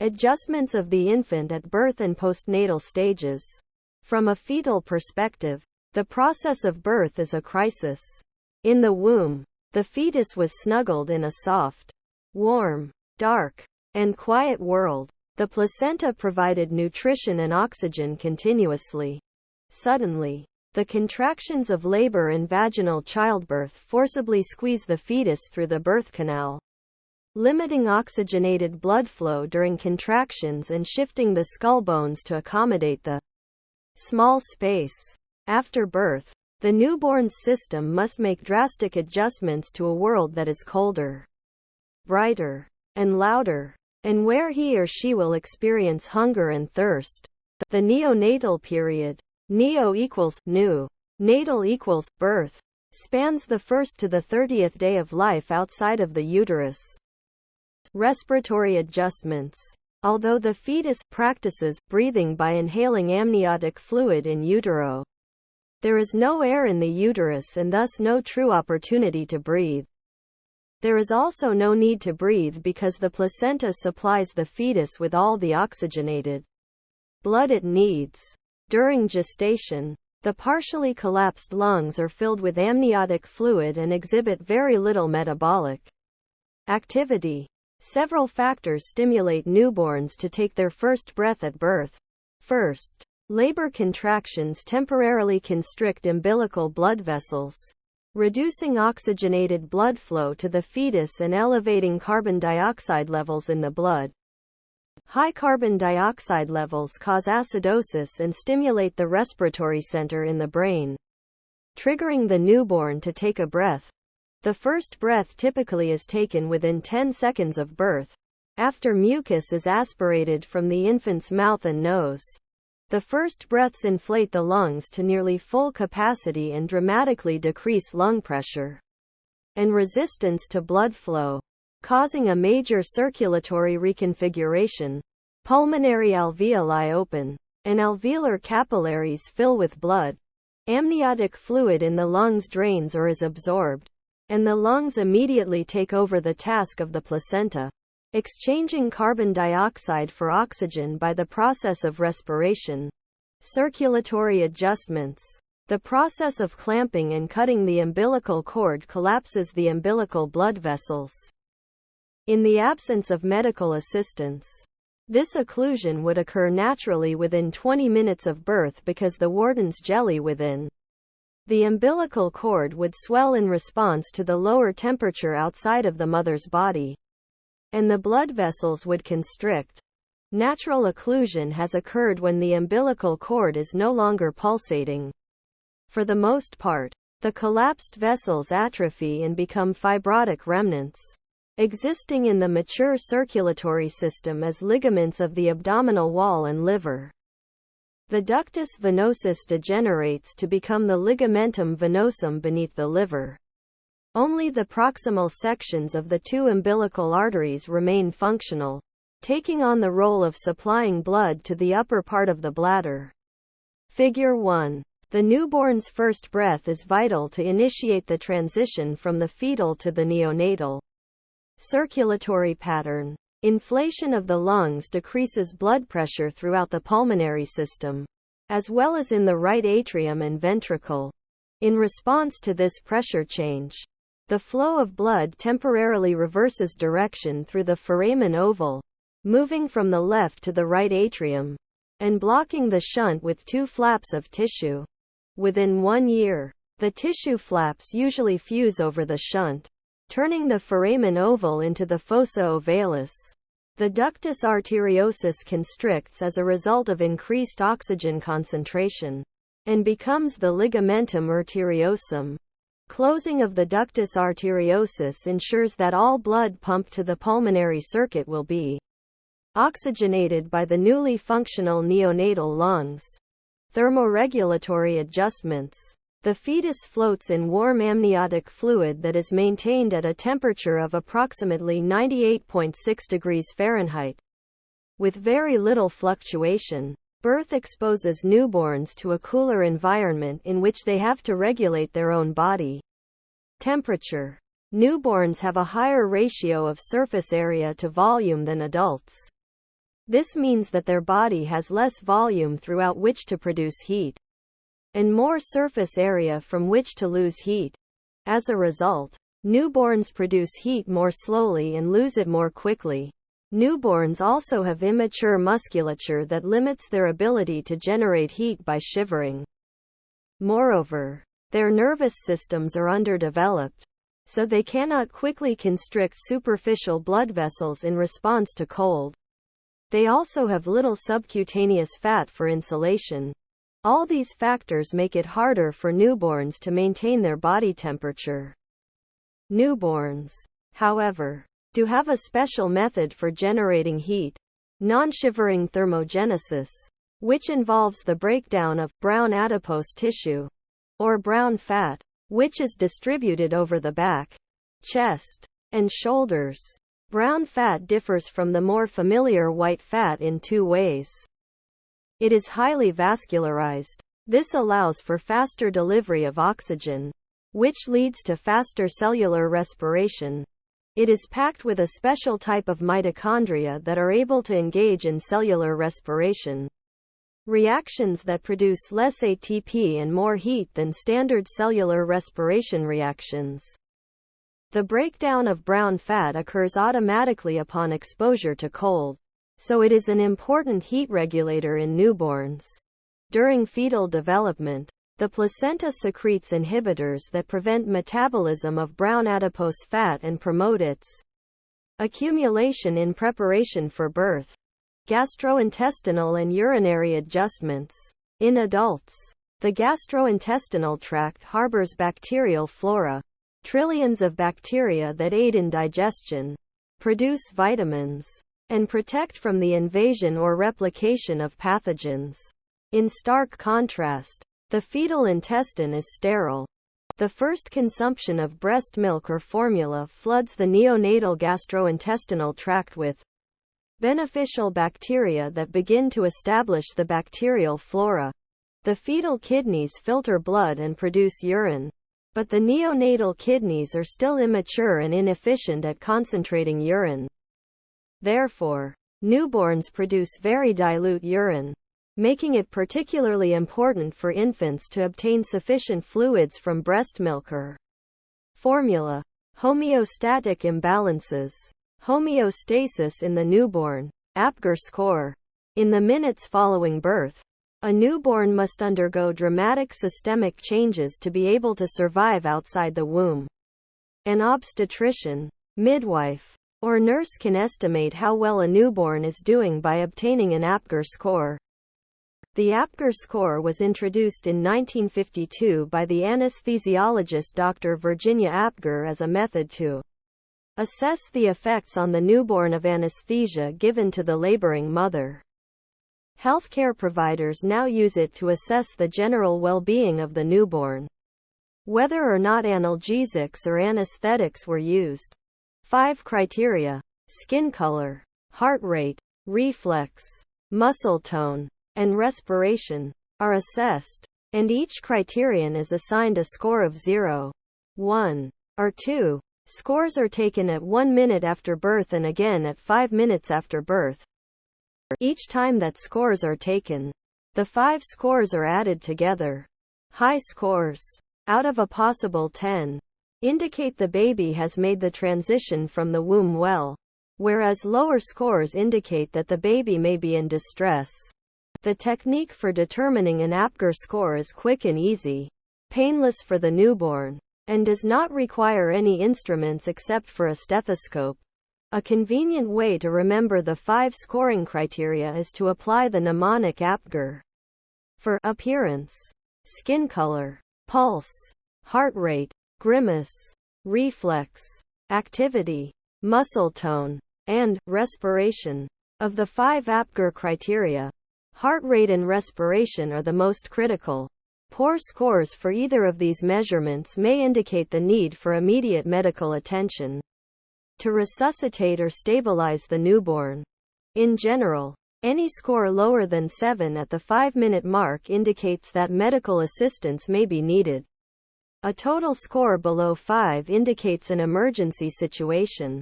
Adjustments of the infant at birth and postnatal stages. From a fetal perspective, the process of birth is a crisis. In the womb, the fetus was snuggled in a soft, warm, dark, and quiet world. The placenta provided nutrition and oxygen continuously. Suddenly, the contractions of labor and vaginal childbirth forcibly squeeze the fetus through the birth canal, limiting oxygenated blood flow during contractions and shifting the skull bones to accommodate the small space. After birth, the newborn's system must make drastic adjustments to a world that is colder, brighter, and louder, and where he or she will experience hunger and thirst. The neonatal period, neo equals new, natal equals birth, spans the 1st to the 30th day of life outside of the uterus. Respiratory adjustments. Although the fetus practices breathing by inhaling amniotic fluid in utero, there is no air in the uterus and thus no true opportunity to breathe. There is also no need to breathe because the placenta supplies the fetus with all the oxygenated blood it needs. During gestation, the partially collapsed lungs are filled with amniotic fluid and exhibit very little metabolic activity. Several factors stimulate newborns to take their first breath at birth. First, labor contractions temporarily constrict umbilical blood vessels, reducing oxygenated blood flow to the fetus and elevating carbon dioxide levels in the blood. High carbon dioxide levels cause acidosis and stimulate the respiratory center in the brain, triggering the newborn to take a breath. The first breath typically is taken within 10 seconds of birth, after mucus is aspirated from the infant's mouth and nose. The first breaths inflate the lungs to nearly full capacity and dramatically decrease lung pressure and resistance to blood flow, causing a major circulatory reconfiguration. Pulmonary alveoli open, and alveolar capillaries fill with blood. Amniotic fluid in the lungs drains or is absorbed, and the lungs immediately take over the task of the placenta, exchanging carbon dioxide for oxygen by the process of respiration. Circulatory adjustments. The process of clamping and cutting the umbilical cord collapses the umbilical blood vessels. In the absence of medical assistance, this occlusion would occur naturally within 20 minutes of birth because the Warden's jelly within the umbilical cord would swell in response to the lower temperature outside of the mother's body, and the blood vessels would constrict. Natural occlusion has occurred when the umbilical cord is no longer pulsating. For the most part, the collapsed vessels atrophy and become fibrotic remnants, existing in the mature circulatory system as ligaments of the abdominal wall and liver. The ductus venosus degenerates to become the ligamentum venosum beneath the liver. Only the proximal sections of the two umbilical arteries remain functional, taking on the role of supplying blood to the upper part of the bladder. Figure 1. The newborn's first breath is vital to initiate the transition from the fetal to the neonatal circulatory pattern. Inflation of the lungs decreases blood pressure throughout the pulmonary system, as well as in the right atrium and ventricle. In response to this pressure change, the flow of blood temporarily reverses direction through the foramen oval, moving from the left to the right atrium, and blocking the shunt with two flaps of tissue. Within 1 year, the tissue flaps usually fuse over the shunt, turning the foramen oval into the fossa ovalis. The ductus arteriosus constricts as a result of increased oxygen concentration, and becomes the ligamentum arteriosum. Closing of the ductus arteriosus ensures that all blood pumped to the pulmonary circuit will be oxygenated by the newly functional neonatal lungs. Thermoregulatory adjustments. The fetus floats in warm amniotic fluid that is maintained at a temperature of approximately 98.6 degrees Fahrenheit. With very little fluctuation, birth exposes newborns to a cooler environment in which they have to regulate their own body temperature. Newborns have a higher ratio of surface area to volume than adults. This means that their body has less volume throughout which to produce heat, and more surface area from which to lose heat. As a result, newborns produce heat more slowly and lose it more quickly. Newborns also have immature musculature that limits their ability to generate heat by shivering. Moreover, their nervous systems are underdeveloped, so they cannot quickly constrict superficial blood vessels in response to cold. They also have little subcutaneous fat for insulation. All these factors make it harder for newborns to maintain their body temperature. Newborns, however, do have a special method for generating heat, nonshivering thermogenesis, which involves the breakdown of brown adipose tissue, or brown fat, which is distributed over the back, chest, and shoulders. Brown fat differs from the more familiar white fat in two ways. It is highly vascularized. This allows for faster delivery of oxygen, which leads to faster cellular respiration. It is packed with a special type of mitochondria that are able to engage in cellular respiration, reactions that produce less ATP and more heat than standard cellular respiration reactions. The breakdown of brown fat occurs automatically upon exposure to cold, so it is an important heat regulator in newborns. During fetal development, the placenta secretes inhibitors that prevent metabolism of brown adipose fat and promote its accumulation in preparation for birth. Gastrointestinal and urinary adjustments. In adults, the gastrointestinal tract harbors bacterial flora, trillions of bacteria that aid in digestion, produce vitamins, and protect from the invasion or replication of pathogens. In stark contrast, the fetal intestine is sterile. The first consumption of breast milk or formula floods the neonatal gastrointestinal tract with beneficial bacteria that begin to establish the bacterial flora. The fetal kidneys filter blood and produce urine, but the neonatal kidneys are still immature and inefficient at concentrating urine. Therefore, newborns produce very dilute urine, making it particularly important for infants to obtain sufficient fluids from breast milk or formula. Homeostatic imbalances. Homeostasis in the newborn. Apgar score. In the minutes following birth, a newborn must undergo dramatic systemic changes to be able to survive outside the womb. An obstetrician, midwife, or nurse can estimate how well a newborn is doing by obtaining an Apgar score. The Apgar score was introduced in 1952 by the anesthesiologist Dr. Virginia Apgar as a method to assess the effects on the newborn of anesthesia given to the laboring mother. Healthcare providers now use it to assess the general well-being of the newborn, whether or not analgesics or anesthetics were used. 5 criteria: skin color, heart rate, reflex, muscle tone, and respiration are assessed, and each criterion is assigned a score of 0, 1, or 2. Scores are taken at 1 minute after birth and again at 5 minutes after birth. Each time that scores are taken, the 5 scores are added together. High scores, out of a possible 10, indicate the baby has made the transition from the womb well, whereas lower scores indicate that the baby may be in distress. The technique for determining an Apgar score is quick and easy, painless for the newborn, and does not require any instruments except for a stethoscope. A convenient way to remember the 5 scoring criteria is to apply the mnemonic Apgar. For appearance, skin color, pulse, heart rate, grimace, reflex, activity, muscle tone, and respiration. Of the 5 Apgar criteria, heart rate and respiration are the most critical. Poor scores for either of these measurements may indicate the need for immediate medical attention to resuscitate or stabilize the newborn. In general, any score lower than 7 at the 5-minute mark indicates that medical assistance may be needed. A total score below 5 indicates an emergency situation.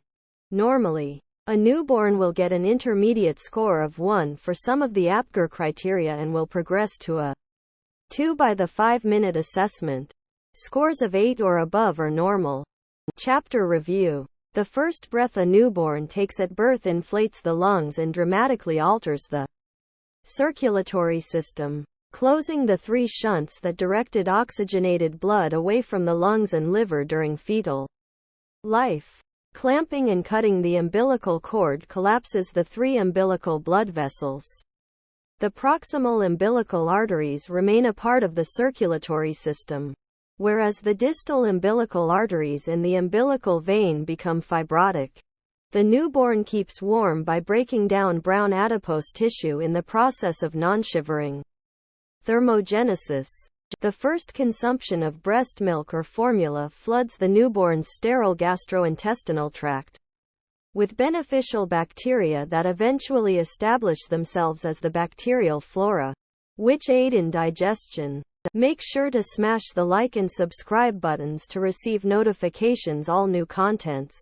Normally, A newborn will get an intermediate score of 1 for some of the Apgar criteria and will progress to a 2 by the 5-minute assessment. Scores of 8 or above are normal. Chapter Review. The first breath a newborn takes at birth inflates the lungs and dramatically alters the circulatory system, closing the 3 shunts that directed oxygenated blood away from the lungs and liver during fetal life. Clamping and cutting the umbilical cord collapses the 3 umbilical blood vessels. The proximal umbilical arteries remain a part of the circulatory system, whereas the distal umbilical arteries and the umbilical vein become fibrotic. The newborn keeps warm by breaking down brown adipose tissue in the process of nonshivering. Thermogenesis. The first consumption of breast milk or formula floods the newborn's sterile gastrointestinal tract with beneficial bacteria that eventually establish themselves as the bacterial flora, which aid in digestion. Make sure to smash the like and subscribe buttons to receive notifications all new contents.